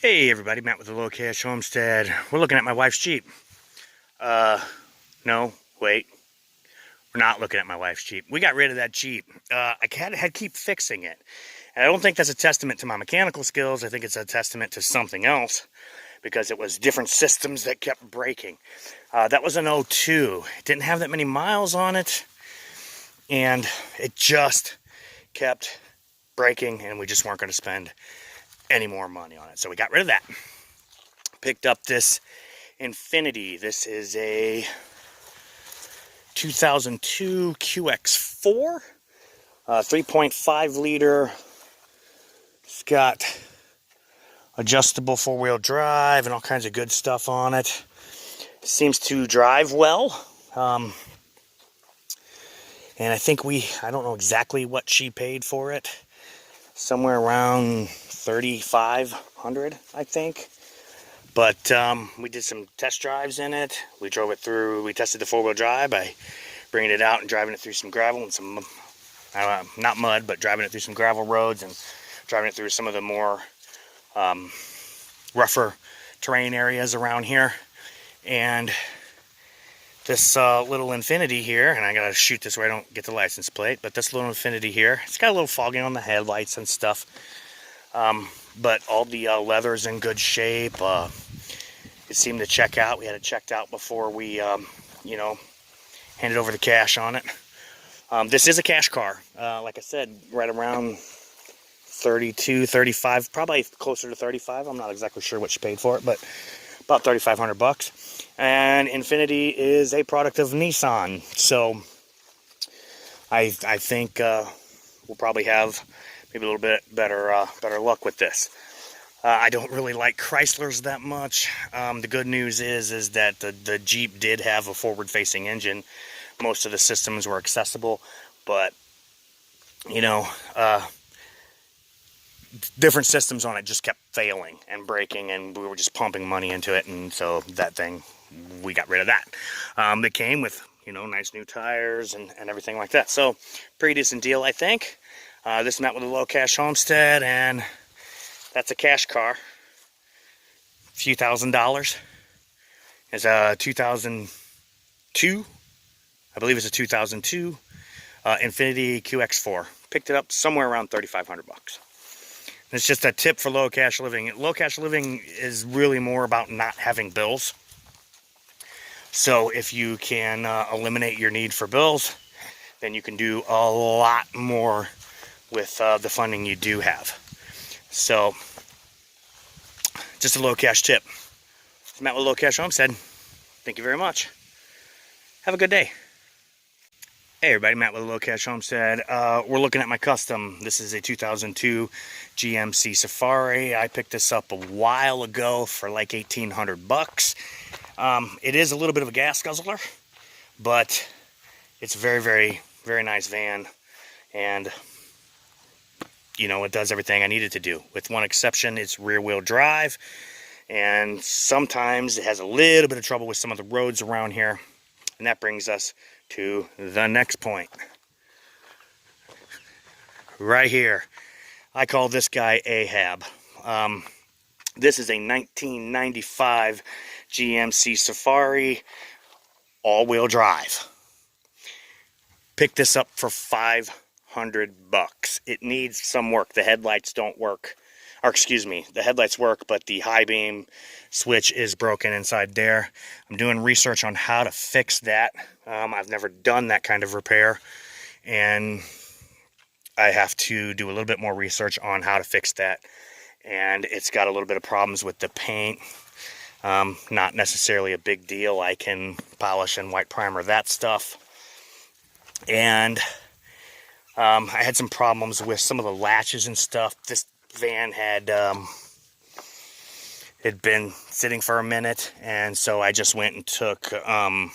Hey everybody, Matt with the Low Cash Homestead. We're looking at my wife's Jeep. No, wait. We're not looking at my wife's Jeep. We got rid of that Jeep. I had to keep fixing it. And I don't think that's a testament to my mechanical skills. I think it's a testament to something else because it was different systems that kept breaking. That was an '02. It didn't have that many miles on it. And it just kept breaking and we just weren't going to spend any more money on it. So we got rid of that. Picked up this Infinity. This is a 2002 QX4, 3.5 liter. It's got adjustable four-wheel drive and all kinds of good stuff on it. Seems to drive well. And I think I don't know exactly what she paid for it. Somewhere around $3,500, I think. But we did some test drives in it. We drove it through, we tested the four-wheel drive by bringing it out and driving it through some gravel and some, not mud, but driving it through some gravel roads and driving it through some of the more rougher terrain areas around here. And this little Infinity here, and I gotta shoot this where I don't get the license plate, but this little Infinity here, it's got a little fogging on the headlights and stuff. But all the leather's in good shape. It seemed to check out. We had it checked out before we, handed over the cash on it. This is a cash car. Like I said, right around 32, 35, probably closer to 35. I'm not exactly sure what she paid for it, but about 3,500 bucks. And Infinity is a product of Nissan, so I think we'll probably have maybe a little bit better luck with this. I don't really like Chryslers that much. The good news is that the Jeep did have a forward-facing engine. Most of the systems were accessible, but different systems on it just kept failing and breaking, and we were just pumping money into it, and so that thing, we got rid of that. It came with nice new tires and everything like that, so pretty decent deal, I think. This is Matt with the Low Cash Homestead, and that's a cash car. A few $1,000. It's a 2002, I believe it's a 2002 Infinity QX4. Picked it up somewhere around 3,500 bucks. It's just a tip for low cash living. Low cash living is really more about not having bills. So if you can eliminate your need for bills, then you can do a lot more with the funding you do have. So just a low cash tip. It's Matt with Low Cash Homestead. Thank you very much. Have a good day. Hey everybody, Matt with the Low Cash Homestead. We're looking at my custom. This is a 2002 GMC Safari. I picked this up a while ago for like 1,800 bucks. It is a little bit of a gas guzzler, but it's a very, very, very nice van. And it does everything I need it to do. With one exception, it's rear-wheel drive. And sometimes it has a little bit of trouble with some of the roads around here. And that brings us to the next point. Right here. I call this guy Ahab. This is a 1995 GMC Safari all-wheel drive. Picked this up for $500 bucks. It needs some work. The headlights don't work. Or excuse me, the headlights work, but the high beam switch is broken inside there. I'm doing research on how to fix that. I've never done that kind of repair, and I have to do a little bit more research on how to fix that. And it's got a little bit of problems with the paint. Not necessarily a big deal. I can polish and white primer that stuff. And I had some problems with some of the latches and stuff. This van had been sitting for a minute, and so I just went and took I'm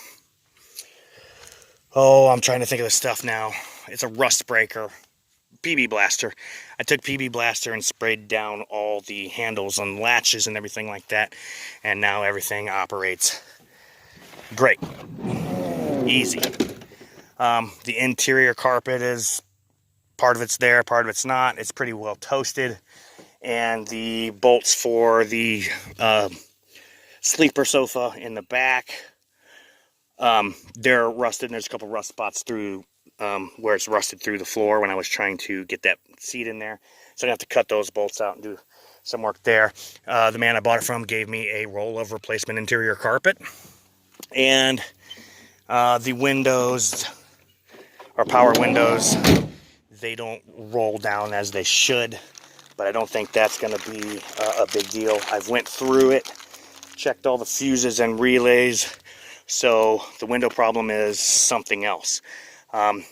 trying to think of the stuff now. It's a rust breaker, PB Blaster. I took PB Blaster and sprayed down all the handles and latches and everything like that, and now everything operates great. Easy. The interior carpet is, part of it's there, part of it's not. It's pretty well toasted, and the bolts for the sleeper sofa in the back. They're rusted, and there's a couple rust spots through where it's rusted through the floor when I was trying to get that seat in there. So I have to cut those bolts out and do some work there. The man I bought it from gave me a roll of replacement interior carpet. And the windows are power windows. They don't roll down as they should, but I don't think that's going to be a big deal. I've went through it, checked all the fuses and relays, so the window problem is something else.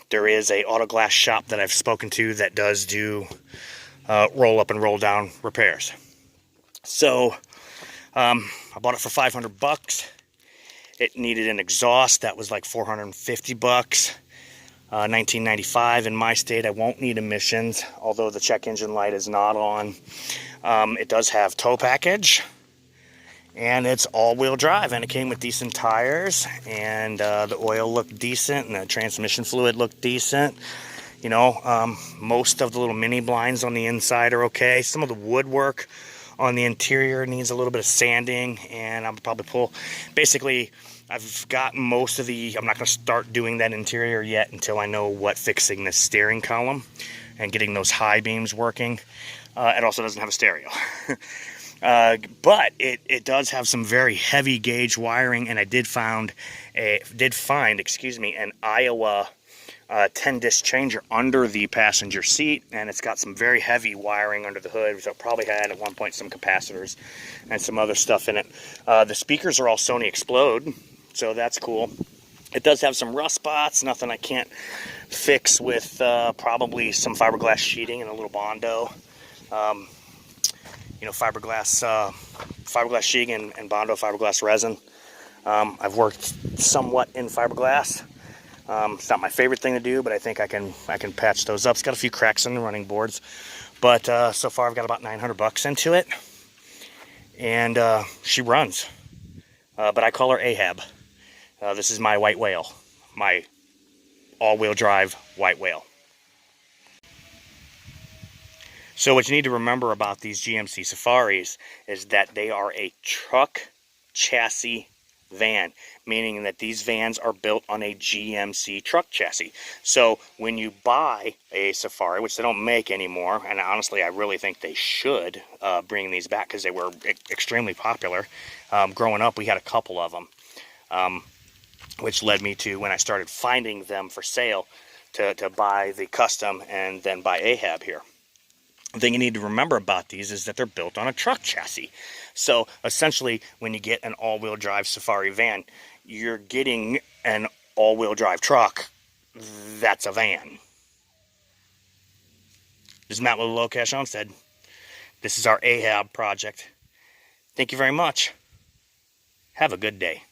There is a auto glass shop that I've spoken to that does do roll up and roll down repairs. So I bought it for 500 bucks. It needed an exhaust that was like 450 bucks. 1995 in my state. I won't need emissions, although the check engine light is not on. It does have tow package, and it's all-wheel drive, and it came with decent tires, and the oil looked decent, and the transmission fluid looked decent. You know, most of the little mini blinds on the inside are okay. Some of the woodwork on the interior needs a little bit of sanding, and I'll probably pull. Basically, I've got most of the, I'm not going to start doing that interior yet until I know what fixing the steering column and getting those high beams working. It also doesn't have a stereo. But it does have some very heavy gauge wiring, and I did find, an Iowa 10-disc changer under the passenger seat, and it's got some very heavy wiring under the hood, so it probably had at one point some capacitors and some other stuff in it. The speakers are all Sony Explode, so that's cool. It does have some rust spots, nothing I can't fix with probably some fiberglass sheeting and a little Bondo. You know, fiberglass sheeting and Bondo fiberglass resin. I've worked somewhat in fiberglass. It's not my favorite thing to do, but I think I can patch those up. It's got a few cracks in the running boards, but so far I've got about 900 bucks into it, and she runs. But I call her Ahab. This is my white whale, my all-wheel drive white whale. So what you need to remember about these GMC Safaris is that they are a truck chassis van, meaning that these vans are built on a GMC truck chassis. So when you buy a Safari, which they don't make anymore, and honestly I really think they should bring these back because they were extremely popular. Growing up we had a couple of them, which led me to, when I started finding them for sale, to buy the custom and then buy Ahab here. The thing you need to remember about these is that they're built on a truck chassis. So essentially, when you get an all-wheel drive Safari van, you're getting an all-wheel drive truck that's a van. This is Matt with the LOWCASH Homestead. This is our Ahab project. Thank you very much. Have a good day.